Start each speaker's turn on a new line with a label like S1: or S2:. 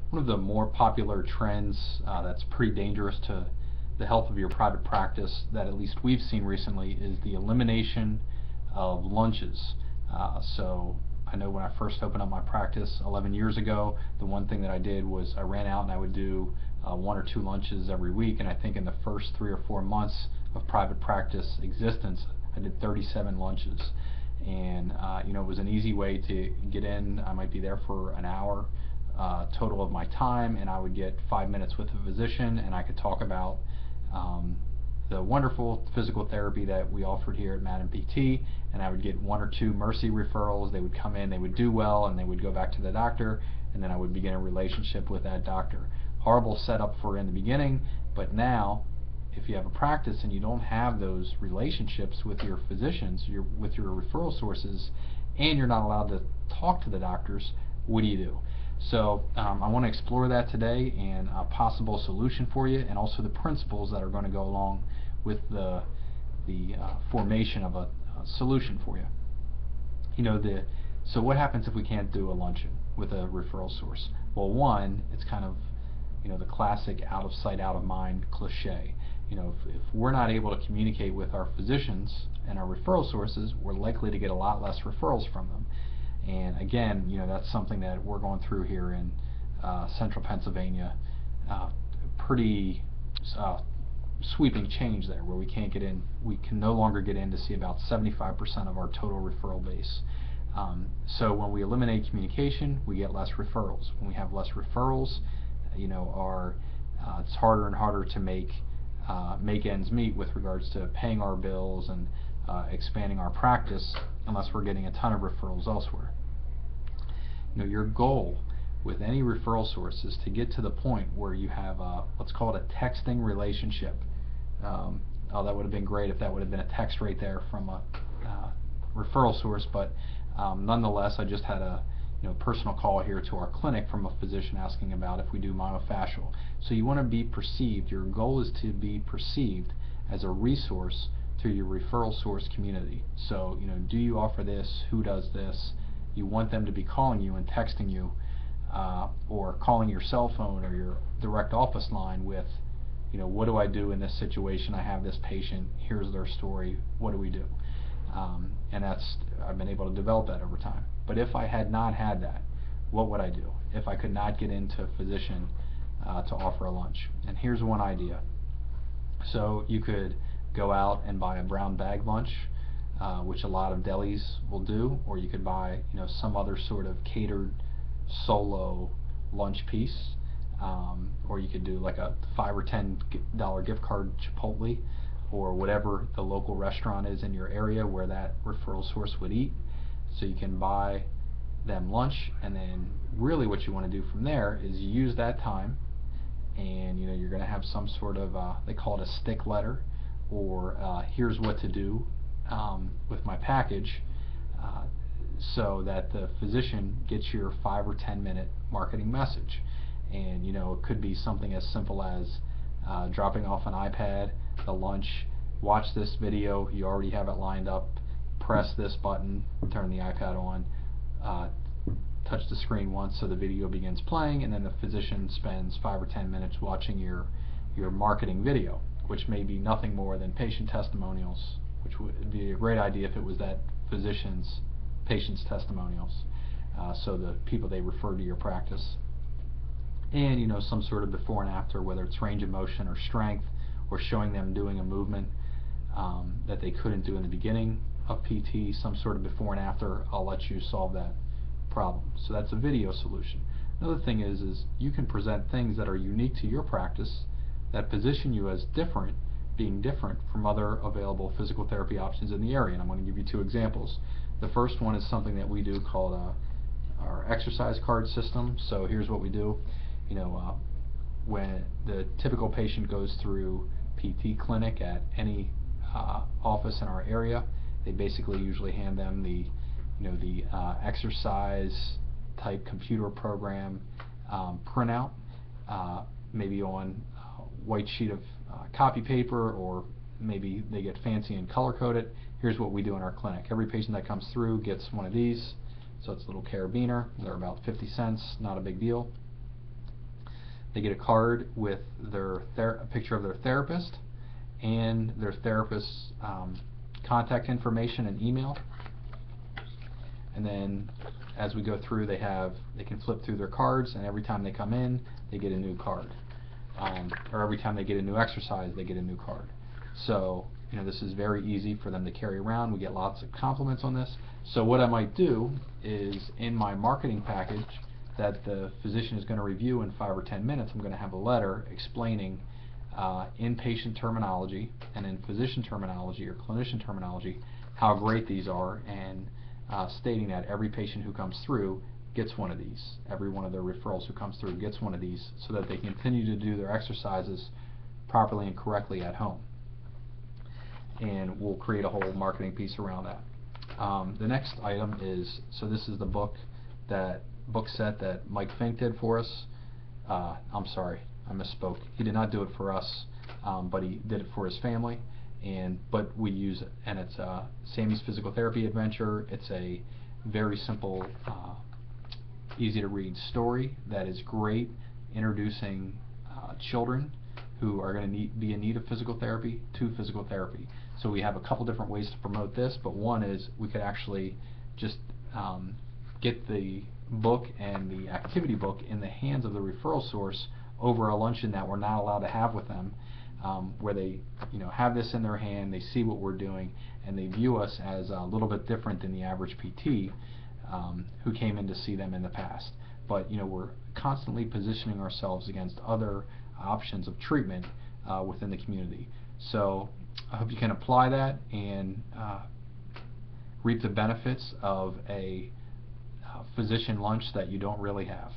S1: One of the more popular trends that's pretty dangerous to the health of your private practice that at least we've seen recently is the elimination of lunches. So I know when I first opened up my practice 11 years ago, the one thing that I did was I ran out and I would do 1 or 2 lunches every week, and I think in the first 3 or 4 months of private practice existence, I did 37 lunches. And it was an easy way to get in. I might be there for an hour total of my time, and I would get 5 minutes with a physician, and I could talk about the wonderful physical therapy that we offered here at Madden PT, and I would get 1 or 2 Mercy referrals. They would come in, they would do well, and they would go back to the doctor, and then I would begin a relationship with that doctor. Horrible setup for in the beginning, but now if you have a practice and you don't have those relationships with your physicians, with your referral sources, and you're not allowed to talk to the doctors, what do you do? So I want to explore that today and a possible solution for you, and also the principles that are going to go along with the formation of a solution for you. So what happens if we can't do a luncheon with a referral source? Well, one, it's kind of the classic out of sight, out of mind cliche. If we're not able to communicate with our physicians and our referral sources, we're likely to get a lot less referrals from them. And again, that's something that we're going through here in central Pennsylvania. Pretty sweeping change there, where we can no longer get in to see about 75% of our total referral base. So when we eliminate communication, we get less referrals. When we have less referrals, it's harder and harder to make ends meet with regards to paying our bills and expanding our practice unless we're getting a ton of referrals elsewhere. Your goal with any referral source is to get to the point where you have let's call it a texting relationship. Oh, that would have been great if that would have been a text right there from a referral source, but nonetheless, I just had a personal call here to our clinic from a physician asking about if we do myofascial. So you want to be perceived. Your goal is to be perceived as a resource to your referral source community. So do you offer this? Who does this? You want them to be calling you and texting you, or calling your cell phone or your direct office line with, what do I do in this situation? I have this patient. Here's their story. What do we do? And I've been able to develop that over time. But if I had not had that, what would I do if I could not get into a physician to offer a lunch? And here's one idea. So you could go out and buy a brown bag lunch, which a lot of delis will do, or you could buy some other sort of catered solo lunch piece, or you could do like a $5 or $10 gift card Chipotle, or whatever the local restaurant is in your area where that referral source would eat. So you can buy them lunch, and then really what you want to do from there is use that time, and you're going to have some sort of they call it a stick letter, or here's what to do with my package, so that the physician gets your 5 or 10 minute marketing message. And it could be something as simple as dropping off an iPad, the lunch, watch this video, you already have it lined up, press this button, turn the iPad on, touch the screen once so the video begins playing, and then the physician spends 5 or 10 minutes watching your marketing video, which may be nothing more than patient testimonials, which would be a great idea if it was that physician's patient's testimonials, so the people they refer to your practice. And some sort of before and after, whether it's range of motion or strength, or showing them doing a movement that they couldn't do in the beginning of PT, some sort of before and after. I'll let you solve that problem. So that's a video solution. Another thing is you can present things that are unique to your practice that position you as different, being different from other available physical therapy options in the area. And I'm going to give you 2 examples. The first one is something that we do called our exercise card system. So here's what we do. When the typical patient goes through PT clinic at any office in our area, they basically usually hand them the exercise type computer program printout, maybe on a white sheet of copy paper, or maybe they get fancy and color coded. Here's what we do in our clinic. Every patient that comes through gets one of these. So it's a little carabiner. They're about 50 cents, not a big deal. They get a card with a picture of their therapist and their therapist's contact information and email. And then as we go through, they can flip through their cards, and every time they come in, they get a new card. Or every time they get a new exercise, they get a new card. So, this is very easy for them to carry around. We get lots of compliments on this. So what I might do is, in my marketing package that the physician is going to review in 5 or 10 minutes, I'm going to have a letter explaining in patient terminology and in physician terminology or clinician terminology how great these are, and stating that every patient who comes through gets one of these. Every one of their referrals who comes through gets one of these, so that they continue to do their exercises properly and correctly at home. And we'll create a whole marketing piece around that. The next item is, so this is the book set that Mike Fink did for us. I'm sorry, I misspoke. He did not do it for us, but he did it for his family. But we use it, and it's Sammy's Physical Therapy Adventure. It's a very simple, easy to read story that is great, introducing children who are going to be in need of physical therapy to physical therapy. So we have a couple different ways to promote this, but one is we could actually just get the book and the activity book in the hands of the referral source over a luncheon that we're not allowed to have with them, where they have this in their hand, they see what we're doing, and they view us as a little bit different than the average PT who came in to see them in the past. But we're constantly positioning ourselves against other options of treatment within the community. So I hope you can apply that and reap the benefits of a physician lunch that you don't really have.